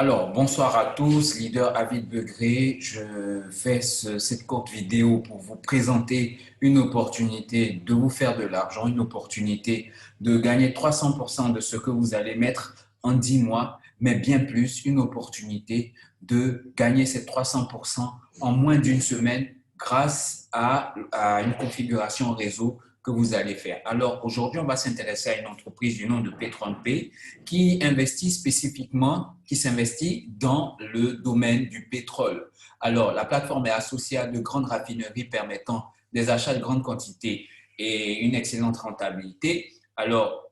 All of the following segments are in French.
Alors, bonsoir à tous, leader Avid Begré. Je fais cette courte vidéo pour vous présenter une opportunité de vous faire de l'argent, une opportunité de gagner 300% de ce que vous allez mettre en 10 mois, mais bien plus, une opportunité de gagner ces 300% en moins d'une semaine grâce à une configuration réseau que vous allez faire. Alors, aujourd'hui, on va s'intéresser à une entreprise du nom de Petron-Pay qui investit spécifiquement, qui s'investit dans le domaine du pétrole. Alors, la plateforme est associée à de grandes raffineries permettant des achats de grandes quantités et une excellente rentabilité. Alors,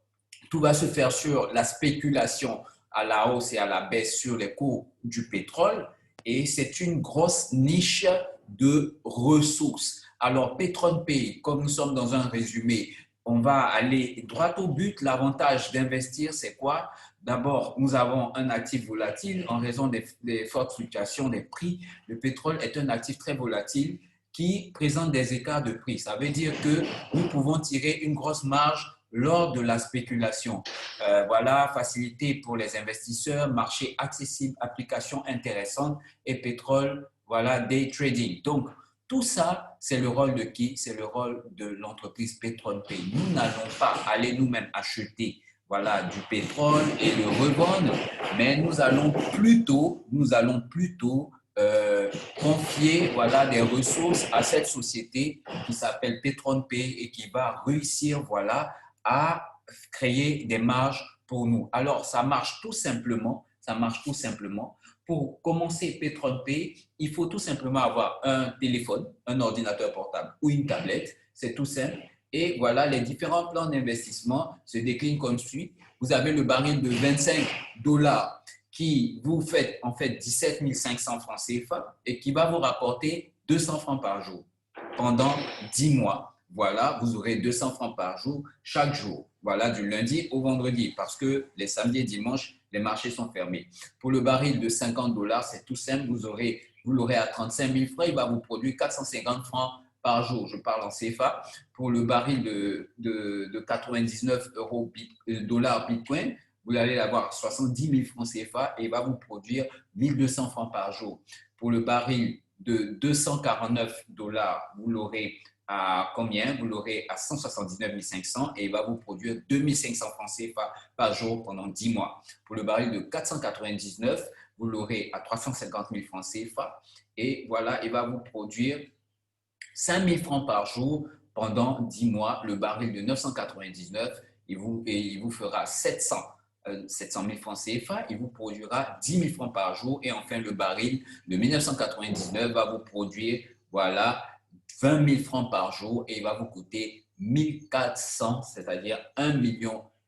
tout va se faire sur la spéculation à la hausse et à la baisse sur les cours du pétrole et c'est une grosse niche de ressources. Alors, Petron Pay, comme nous sommes dans un résumé, on va aller droit au but. L'avantage d'investir, c'est quoi? D'abord, nous avons un actif volatile en raison des fortes fluctuations des prix. Le pétrole est un actif très volatile qui présente des écarts de prix. Ça veut dire que nous pouvons tirer une grosse marge lors de la spéculation. Voilà, facilité pour les investisseurs, marché accessible, application intéressante et pétrole, voilà, day trading. Donc, tout ça, c'est le rôle de qui? C'est le rôle de l'entreprise Petron Pay. Nous n'allons pas aller nous-mêmes acheter voilà, du pétrole et le revendre, mais nous allons plutôt confier voilà, des ressources à cette société qui s'appelle Petron Pay et qui va réussir voilà, à créer des marges pour nous. Alors, ça marche tout simplement. Pour commencer Petron Pay, il faut tout simplement avoir un téléphone, un ordinateur portable ou une tablette. C'est tout simple. Et voilà, les différents plans d'investissement se déclinent comme suit. Vous avez le baril de 25 dollars qui vous fait en fait 17 500 francs CFA et qui va vous rapporter 200 francs par jour pendant 10 mois. Voilà, vous aurez 200 francs par jour chaque jour. Voilà, du lundi au vendredi parce que les samedis et dimanches, les marchés sont fermés. Pour le baril de 50 dollars, c'est tout simple. Vous l'aurez à 35 000 francs. Il va vous produire 450 francs par jour. Je parle en CFA. Pour le baril de 99 dollars Bitcoin, vous allez l'avoir 70 000 francs CFA et il va vous produire 1200 francs par jour. Pour le baril de 249 dollars, vous l'aurez à combien? Vous l'aurez à 179 500 et il va vous produire 2500 francs CFA par jour pendant 10 mois. Pour le baril de 499, vous l'aurez à 350 000 francs CFA et voilà, il va vous produire 5 000 francs par jour pendant 10 mois. Le baril de 999, il vous fera 700 000 francs CFA, il vous produira 10 000 francs par jour. Et enfin, le baril de 1999 va vous produire, voilà, 20 000 francs par jour et il va vous coûter 1400, c'est-à-dire 1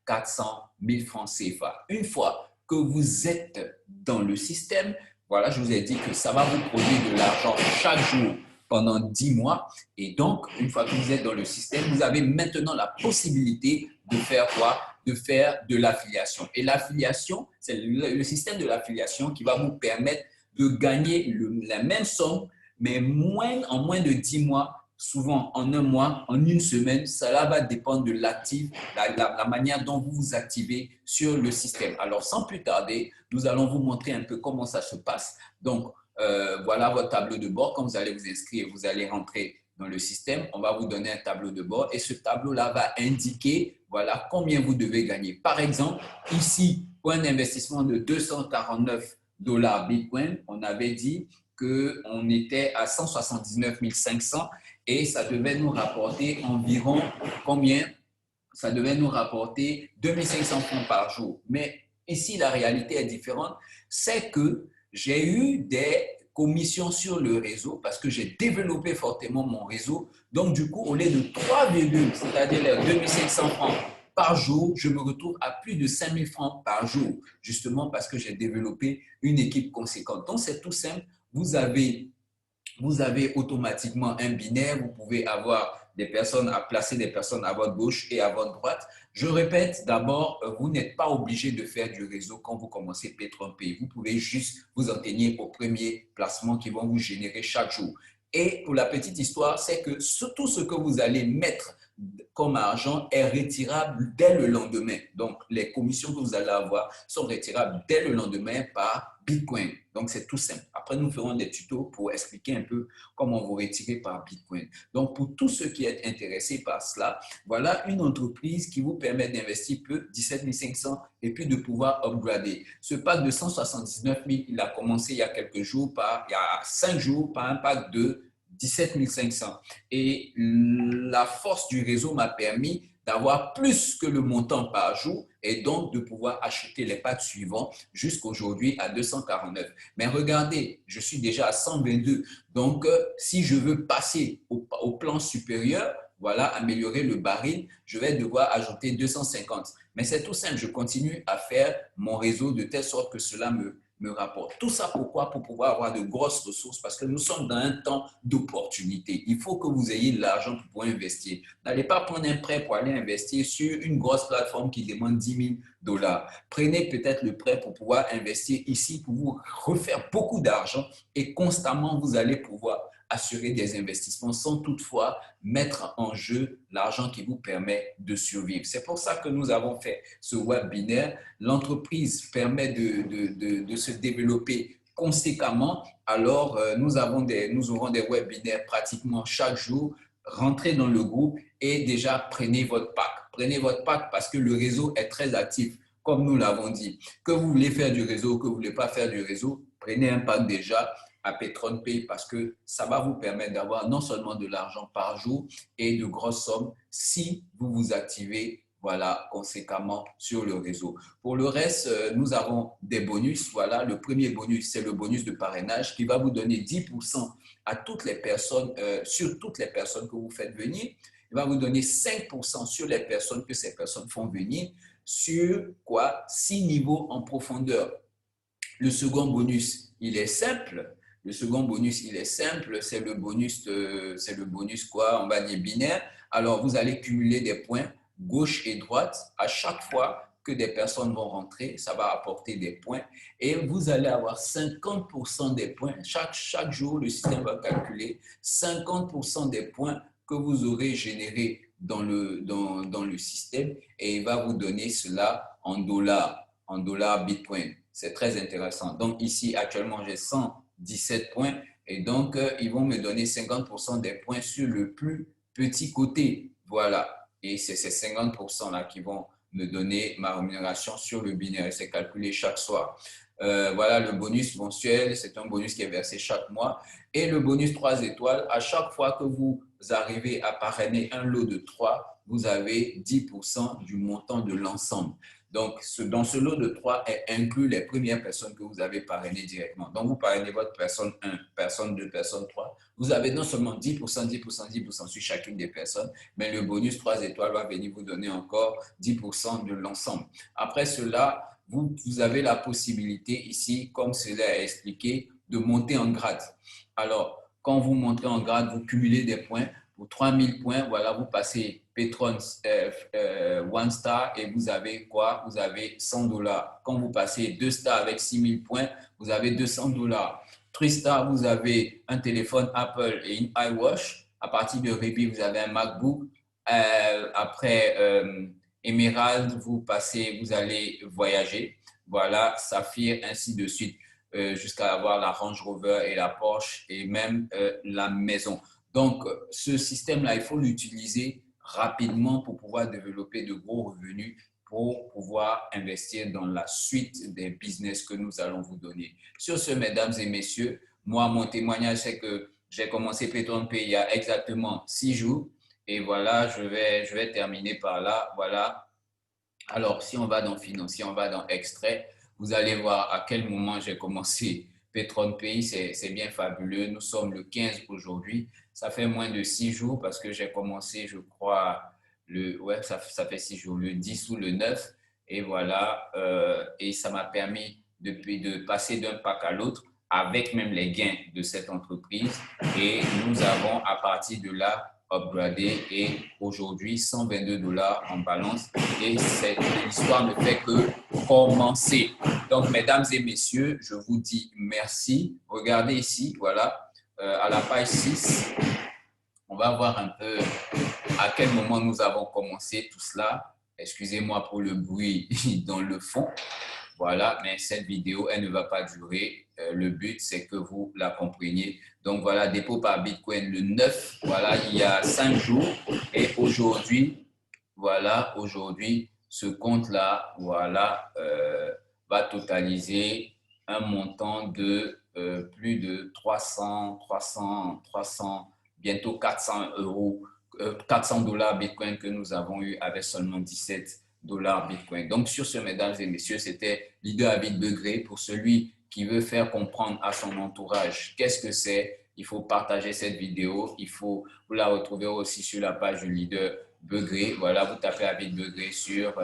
400 000 francs CFA. Une fois que vous êtes dans le système, voilà, je vous ai dit que ça va vous produire de l'argent chaque jour pendant 10 mois. Et donc, une fois que vous êtes dans le système, vous avez maintenant la possibilité de faire quoi? De faire de l'affiliation. Et l'affiliation, c'est le système de l'affiliation qui va vous permettre de gagner la même somme, mais en moins de 10 mois, souvent en un mois, en une semaine. Cela va dépendre de l'actif, la manière dont vous vous activez sur le système. Alors, sans plus tarder, nous allons vous montrer un peu comment ça se passe. Donc, voilà votre tableau de bord. Quand vous allez vous inscrire, vous allez rentrer dans le système. On va vous donner un tableau de bord et ce tableau-là va indiquer voilà, combien vous devez gagner. Par exemple, ici, pour un investissement de 249 dollars Bitcoin, on avait dit qu'on était à 179 500 et ça devait nous rapporter environ combien? Ça devait nous rapporter 2500 francs par jour. Mais ici, la réalité est différente. C'est que j'ai eu des commissions sur le réseau parce que j'ai développé fortement mon réseau. Donc, du coup, au lieu de 3, c'est-à-dire les 2500 francs par jour, je me retrouve à plus de 5000 francs par jour, justement parce que j'ai développé une équipe conséquente. Donc, c'est tout simple. Vous avez automatiquement un binaire, vous pouvez avoir placer des personnes à votre gauche et à votre droite. Je répète, d'abord, vous n'êtes pas obligé de faire du réseau quand vous commencez Petron Pay. Vous pouvez juste vous en tenir aux premiers placements qui vont vous générer chaque jour. Et pour la petite histoire, c'est que tout ce que vous allez mettre comme argent est retirable dès le lendemain. Donc, les commissions que vous allez avoir sont retirables dès le lendemain par Bitcoin. Donc, c'est tout simple. Après, nous ferons des tutos pour expliquer un peu comment vous retirer par Bitcoin. Donc, pour tous ceux qui êtes intéressés par cela, voilà une entreprise qui vous permet d'investir peu, 17 500, et puis de pouvoir upgrader. Ce pack de 179 000, il a commencé il y a quelques jours, il y a 5 jours, par un pack de 17 500. Et la force du réseau m'a permis d'avoir plus que le montant par jour et donc de pouvoir acheter les packs suivants jusqu'aujourd'hui à 249. Mais regardez, je suis déjà à 122. Donc, si je veux passer au plan supérieur, voilà, améliorer le baril, je vais devoir ajouter 250. Mais c'est tout simple, je continue à faire mon réseau de telle sorte que cela me rapporte. Tout ça pourquoi? Pour pouvoir avoir de grosses ressources parce que nous sommes dans un temps d'opportunité. Il faut que vous ayez de l'argent pour pouvoir investir. N'allez pas prendre un prêt pour aller investir sur une grosse plateforme qui demande 10 000 $. Prenez peut-être le prêt pour pouvoir investir ici, pour vous refaire beaucoup d'argent et constamment, vous allez pouvoir assurer des investissements sans toutefois mettre en jeu l'argent qui vous permet de survivre. C'est pour ça que nous avons fait ce webinaire. L'entreprise permet de se développer conséquemment. Alors, nous aurons des webinaires pratiquement chaque jour. Rentrez dans le groupe et déjà prenez votre pack. Prenez votre pack parce que le réseau est très actif, comme nous l'avons dit. Que vous voulez faire du réseau, que vous ne voulez pas faire du réseau, prenez un pack déjà à PetronPay parce que ça va vous permettre d'avoir non seulement de l'argent par jour et de grosses sommes si vous vous activez voilà, conséquemment sur le réseau. Pour le reste, nous avons des bonus. Voilà, le premier bonus, c'est le bonus de parrainage qui va vous donner 10% à toutes les personnes, sur toutes les personnes que vous faites venir. Il va vous donner 5% sur les personnes que ces personnes font venir sur quoi? 6 niveaux en profondeur. Le second bonus, il est simple. Le second bonus, il est simple. C'est le bonus quoi? On va dire binaire. Alors, vous allez cumuler des points gauche et droite à chaque fois que des personnes vont rentrer. Ça va apporter des points et vous allez avoir 50% des points. Chaque jour, le système va calculer 50% des points que vous aurez générés dans le système et il va vous donner cela en dollars Bitcoin. C'est très intéressant. Donc ici, actuellement, j'ai 117 points et donc ils vont me donner 50% des points sur le plus petit côté. Voilà. Et c'est ces 50%-là qui vont me donner ma rémunération sur le binaire. C'est calculé chaque soir. Voilà, le bonus mensuel, c'est un bonus qui est versé chaque mois. Et le bonus 3 étoiles, à chaque fois que vous arrivez à parrainer un lot de 3, vous avez 10% du montant de l'ensemble. Donc, dans ce lot de 3 est inclus les premières personnes que vous avez parrainées directement. Donc, vous parrainez votre personne 1, personne 2, personne 3. Vous avez non seulement 10%, 10%, 10% sur chacune des personnes, mais le bonus 3 étoiles va venir vous donner encore 10% de l'ensemble. Après cela, vous avez la possibilité ici, comme cela est expliqué, de monter en grade. Alors, quand vous montez en grade, vous cumulez des points. Pour 3000 points, voilà, vous passez Petron One Star et vous avez quoi? Vous avez 100 $. Quand vous passez 2 stars avec 6000 points, vous avez 200 $. 3 stars, vous avez un téléphone Apple et une iWatch. À partir de Ruby, vous avez un MacBook. Après Emerald, vous allez voyager. Voilà, Saphir, ainsi de suite, jusqu'à avoir la Range Rover et la Porsche et même la maison. Donc, ce système-là, il faut l'utiliser rapidement pour pouvoir développer de gros revenus, pour pouvoir investir dans la suite des business que nous allons vous donner. Sur ce, mesdames et messieurs, moi, mon témoignage, c'est que j'ai commencé PetronPay il y a exactement 6 jours. Et voilà, je vais terminer par là. Voilà. Alors, si on va dans Financier, on va dans Extrait, vous allez voir à quel moment j'ai commencé PetronPay. C'est bien fabuleux. Nous sommes le 15 aujourd'hui. Ça fait moins de 6 jours parce que j'ai commencé, je crois, ça fait 6 jours, le 10 ou le 9. Et voilà, et ça m'a permis de passer d'un pack à l'autre avec même les gains de cette entreprise. Et nous avons, à partir de là, upgradé et aujourd'hui 122 $ en balance. Et cette histoire ne fait que commencer. Donc, mesdames et messieurs, je vous dis merci. Regardez ici, voilà, à la page 6, on va voir un peu à quel moment nous avons commencé tout cela. Excusez-moi pour le bruit dans le fond. Voilà, mais cette vidéo, elle ne va pas durer. Le but, c'est que vous la compreniez. Donc voilà, dépôt par Bitcoin le 9, voilà, il y a 5 jours. Et aujourd'hui, voilà, aujourd'hui, ce compte-là, voilà, va totaliser un montant de plus de 300, bientôt 400 euros, 400 dollars Bitcoin que nous avons eu avec seulement 17 dollars Bitcoin. Donc, sur ce, mesdames et messieurs, c'était Leader David Begré. Pour celui qui veut faire comprendre à son entourage qu'est-ce que c'est, il faut partager cette vidéo. Vous la retrouver aussi sur la page du Leader Begré. Voilà, vous tapez David Begré sur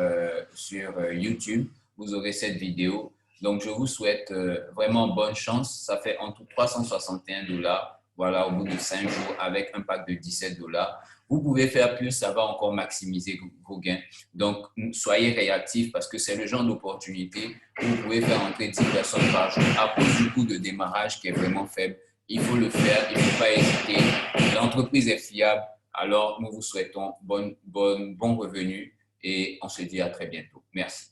YouTube. Vous aurez cette vidéo. Donc, je vous souhaite vraiment bonne chance. Ça fait en tout 361 dollars. Voilà, au bout de 5 jours avec un pack de 17 dollars. Vous pouvez faire plus, ça va encore maximiser vos gains. Donc, soyez réactifs parce que c'est le genre d'opportunité où vous pouvez faire entrer 10 personnes par jour à cause du coût de démarrage qui est vraiment faible. Il faut le faire, il ne faut pas hésiter. L'entreprise est fiable. Alors, nous vous souhaitons bon revenu et on se dit à très bientôt. Merci.